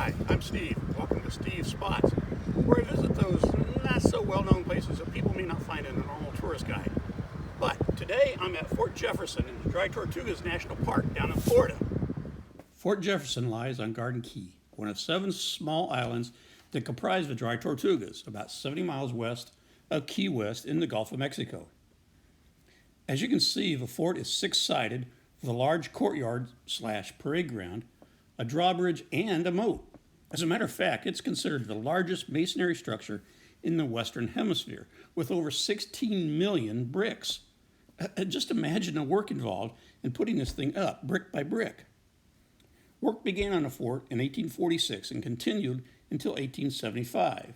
Hi, I'm Steve. Welcome to Steve's Spots, where I visit those not so well-known places that people may not find in a normal tourist guide. But today I'm at Fort Jefferson in the Dry Tortugas National Park down in Florida. Fort Jefferson lies on Garden Key, one of 7 small islands that comprise the Dry Tortugas, about 70 miles west of Key West in the Gulf of Mexico. As you can see, the fort is 6-sided with a large courtyard/parade ground, a drawbridge, and a moat. As a matter of fact, it's considered the largest masonry structure in the Western Hemisphere, with over 16 million bricks. Just imagine the work involved in putting this thing up brick by brick. Work began on the fort in 1846 and continued until 1875.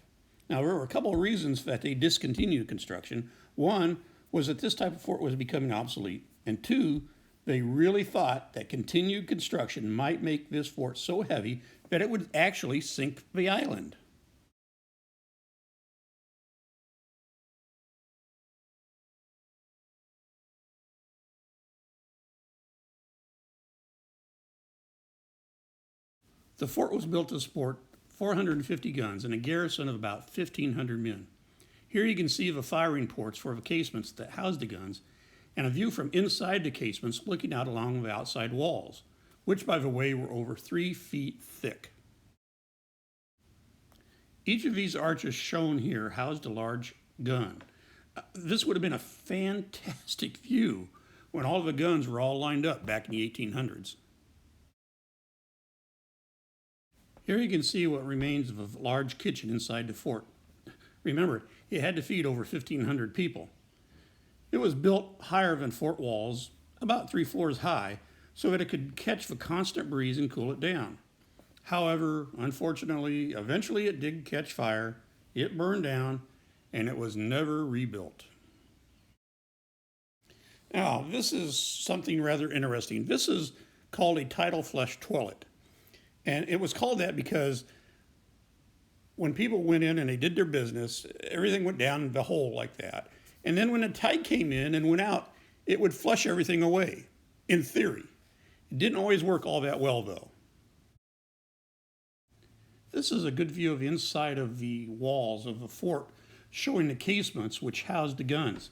Now, there were a couple of reasons that they discontinued construction. One was that this type of fort was becoming obsolete, and two, they really thought that continued construction might make this fort so heavy that it would actually sink the island. The fort was built to support 450 guns and a garrison of about 1,500 men. Here you can see the firing ports for the casements that housed the guns, and a view from inside the casements looking out along the outside walls, which, by the way, were over 3 feet thick. Each of these arches shown here housed a large gun. This would have been a fantastic view when all the guns were all lined up back in the 1800s. Here you can see what remains of a large kitchen inside the fort. Remember, it had to feed over 1,500 people. It was built higher than fort walls, about 3 floors high, so that it could catch the constant breeze and cool it down. However, unfortunately, eventually it did catch fire, it burned down, and it was never rebuilt. Now, this is something rather interesting. This is called a tidal flush toilet. And it was called that because when people went in and they did their business, everything went down the hole like that. And then when the tide came in and went out, it would flush everything away, in theory. It didn't always work all that well, though. This is a good view of the inside of the walls of the fort, showing the casements which housed the guns.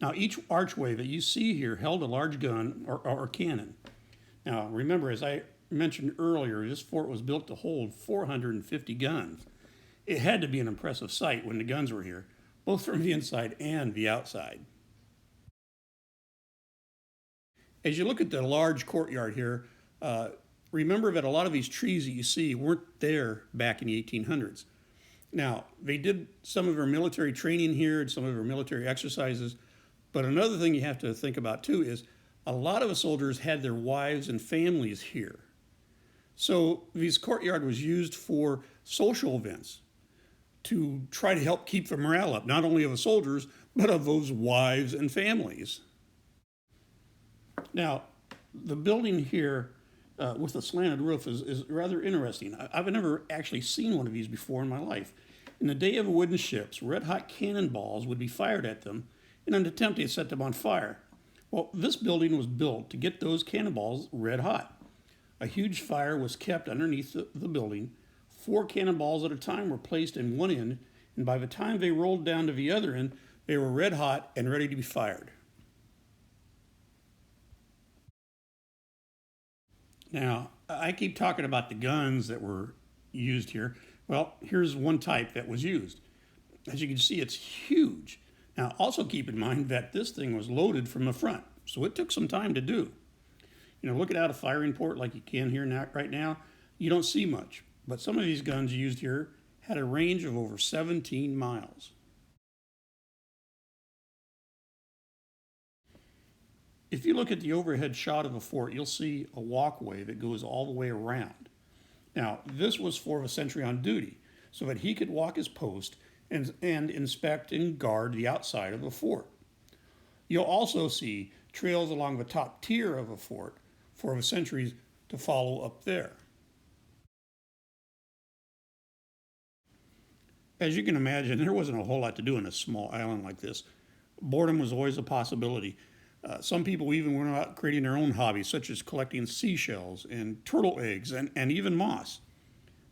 Now, each archway that you see here held a large gun or cannon. Now, remember, as I mentioned earlier, this fort was built to hold 450 guns. It had to be an impressive sight when the guns were here, both from the inside and the outside. As you look at the large courtyard here, remember that a lot of these trees that you see weren't there back in the 1800s. Now, they did some of their military training here and some of their military exercises, but another thing you have to think about too is a lot of the soldiers had their wives and families here. So this courtyard was used for social events to try to help keep the morale up, not only of the soldiers, but of those wives and families. Now, the building here with the slanted roof is rather interesting. I've never actually seen one of these before in my life. In the day of wooden ships, red-hot cannonballs would be fired at them in an attempt to set them on fire. Well, this building was built to get those cannonballs red hot. A huge fire was kept underneath the building. 4 cannonballs at a time were placed in one end, and by the time they rolled down to the other end, they were red hot and ready to be fired. Now, I keep talking about the guns that were used here. Well, here's one type that was used. As you can see, it's huge. Now, also keep in mind that this thing was loaded from the front, so it took some time to do. Looking out a firing port like you can here right now, you don't see much. But some of these guns used here had a range of over 17 miles. If you look at the overhead shot of a fort, you'll see a walkway that goes all the way around. Now, this was for a sentry on duty, so that he could walk his post and inspect and guard the outside of a fort. You'll also see trails along the top tier of a fort for the sentries to follow up there. As you can imagine, there wasn't a whole lot to do on a small island like this. Boredom was always a possibility. Some people even went out creating their own hobbies, such as collecting seashells and turtle eggs and even moss.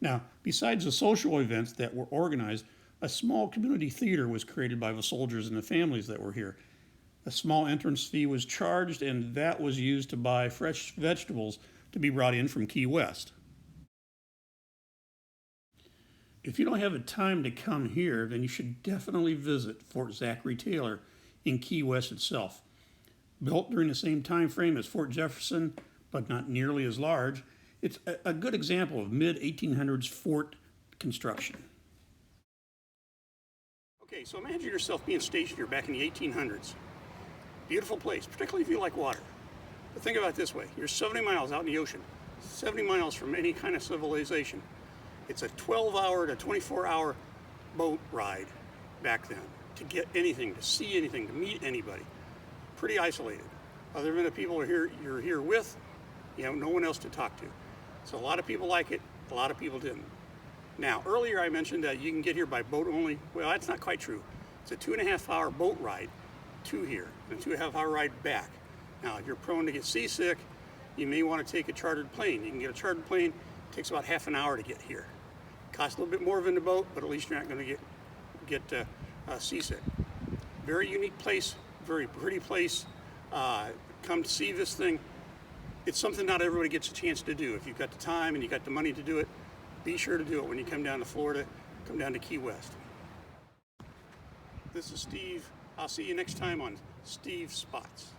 Now, besides the social events that were organized, a small community theater was created by the soldiers and the families that were here. A small entrance fee was charged, and that was used to buy fresh vegetables to be brought in from Key West. If you don't have the time to come here, then you should definitely visit Fort Zachary Taylor in Key West itself. Built during the same time frame as Fort Jefferson, but not nearly as large, it's a good example of mid-1800s fort construction. Okay, so imagine yourself being stationed here back in the 1800s. Beautiful place, particularly if you like water. But think about it this way, you're 70 miles out in the ocean, 70 miles from any kind of civilization. It's a 12-hour to 24-hour boat ride back then to get anything, to see anything, to meet anybody. Pretty isolated. Other than the people you're here with, you have no one else to talk to. So a lot of people like it, a lot of people didn't. Now, earlier I mentioned that you can get here by boat only. Well, that's not quite true. It's a 2.5-hour boat ride to here, and a 2.5-hour ride back. Now, if you're prone to get seasick, you may want to take a chartered plane. You can get a chartered plane, it takes about half an hour to get here. Costs a little bit more than the boat, but at least you're not going to get seasick. Very unique place, very pretty place. Come to see this thing. It's something not everybody gets a chance to do. If you've got the time and you've got the money to do it, be sure to do it when you come down to Florida, come down to Key West. This is Steve. I'll see you next time on Steve's Spots.